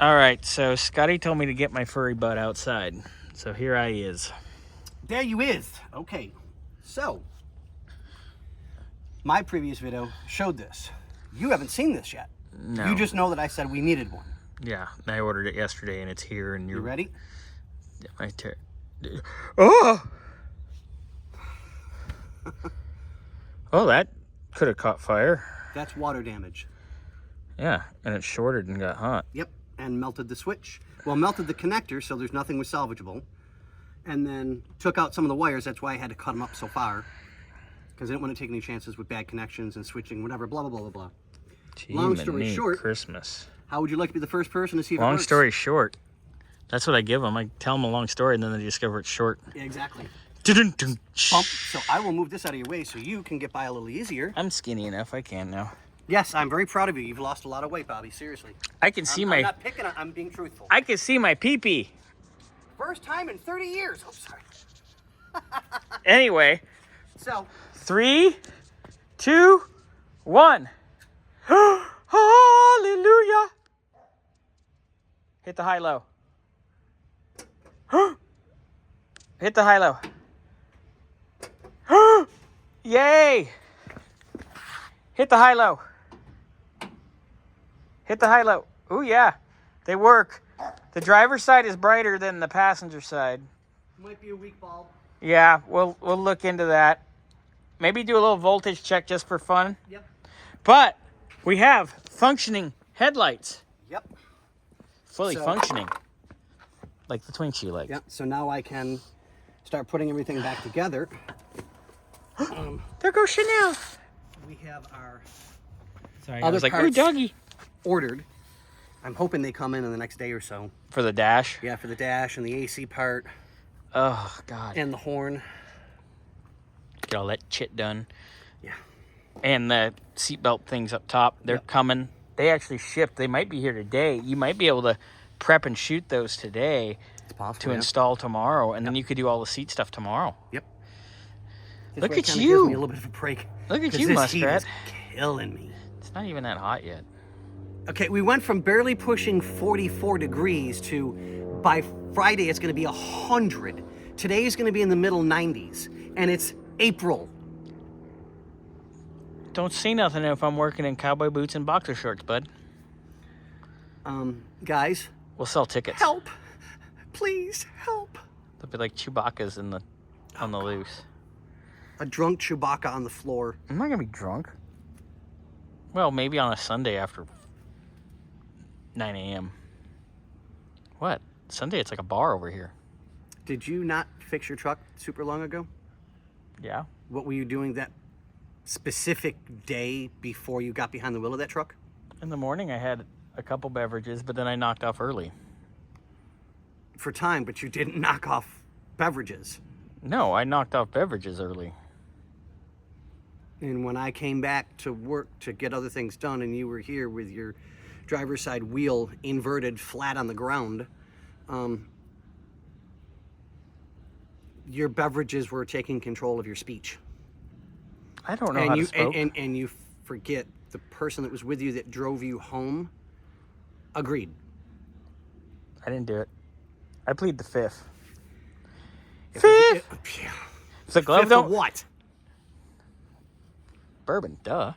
All right, so Scotty told me to get my furry butt outside. So here I is. There you is. Okay, so my previous video showed this. You haven't seen this yet. No. You just know that I said we needed one. Yeah, I ordered it yesterday and it's here. And You ready? Oh! Oh, that could have caught fire. That's water damage. Yeah, and it shorted and got hot. Yep, and melted the switch. Well, melted the connector, so there's nothing was salvageable. And then took out some of the wires. That's why I had to cut them up so far. Because I didn't want to take any chances with bad connections and switching, whatever, blah, blah, blah, blah, blah. Gee, Long story short, Christmas. how would you like to be the first person to see if it Long works? story short. That's what I give them. I tell them a long story and then they discover it's short. Yeah, exactly. Bump. So I will move this out of your way so you can get by a little easier. I'm skinny enough. I can now. Yes, I'm very proud of you. You've lost a lot of weight, Bobby. Seriously. I can see I'm not picking on, I'm being truthful. I can see my pee-pee. First time in 30 years. Oh, sorry. Anyway. So. 3, 2, 1. Hallelujah. Hit the high-low. Hit the high-low. Yay. Hit the high-low. Hit the high-low. Ooh, yeah. They work. The driver's side is brighter than the passenger side. Might be a weak bulb. Yeah, we'll look into that. Maybe do a little voltage check just for fun. Yep. But we have functioning headlights. Yep. Fully functioning. Like the Twinks you like. Yep. So now I can start putting everything back together. There goes Chanel. We have our Sorry, other I was like, ooh, parts doggy. ordered. I'm hoping they come in the next day or so. For the dash? Yeah, for the dash and the AC part. Oh, God. And the horn. Get all that shit done. Yeah. And the seatbelt things up top, they're coming. They actually shipped. They might be here today. You might be able to prep and shoot those today to install tomorrow, and then you could do all the seat stuff tomorrow. Yep. Look at Gives me you. a little bit of a break. Look at you, this Muskrat. Heat is killing me. It's not even that hot yet. Okay, we went from barely pushing 44 degrees to by Friday it's going to be 100. Today is going to be in the middle 90s, and it's April. Don't say nothing if I'm working in cowboy boots and boxer shorts, bud. Guys. We'll sell tickets. Help. Please, help. They'll be like Chewbacca's on the loose. A drunk Chewbacca on the floor. I'm not going to be drunk. Well, maybe on a Sunday after 9 a.m. What? Sunday, it's like a bar over here. Did you not fix your truck super long ago? Yeah. What were you doing that specific day before you got behind the wheel of that truck? In the morning, I had a couple beverages, but then I knocked off early. For time, but you didn't knock off beverages. No, I knocked off beverages early. And when I came back to work to get other things done and you were here with your driver's side wheel inverted flat on the ground, your beverages were taking control of your speech. I don't know how to smoke. And you forget the person that was with you that drove you home agreed. I didn't do it. I plead the fifth. If the glove fifth don't... of what? Bourbon, duh.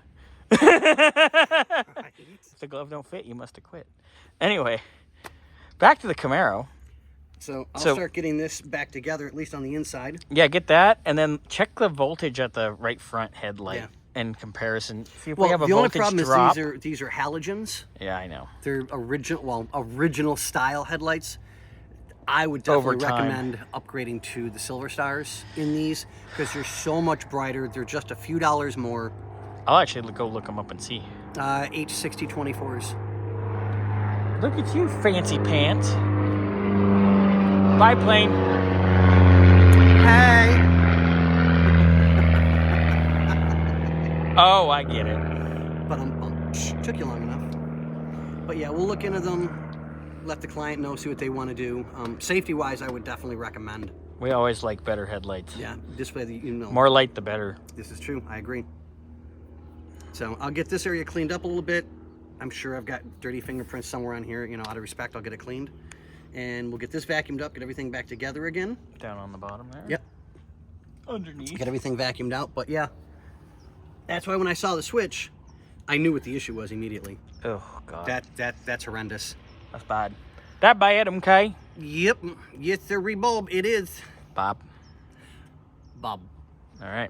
Right. If the glove don't fit, you must have quit. Anyway, back to the Camaro. So I'll start getting this back together, at least on the inside. Yeah, get that, and then check the voltage at the right front headlight in comparison. See if we have a voltage drop. The only problem is these are halogens. Yeah, I know. They're original style headlights. I would definitely recommend upgrading to the Silver Stars in these because they're so much brighter. They're just a few dollars more. I'll actually go look them up and see. H6024s. Look at you, fancy pants. Biplane. Hey. Oh, I get it. But took you long enough. But yeah, we'll look into them. Let the client know, see what they want to do. Safety-wise, I would definitely recommend. We always like better headlights. Yeah, this way you know. More light, the better. This is true. I agree. So I'll get this area cleaned up a little bit. I'm sure I've got dirty fingerprints somewhere on here. You know, out of respect, I'll get it cleaned. And we'll get this vacuumed up, get everything back together again. Down on the bottom there. Yep. Underneath. Get everything vacuumed out. But yeah, that's why when I saw the switch, I knew what the issue was immediately. Oh, God. That's horrendous. That's bad. That bad, okay? Yep. Yes, sir, bulb. It is. Bob. Bob. All right.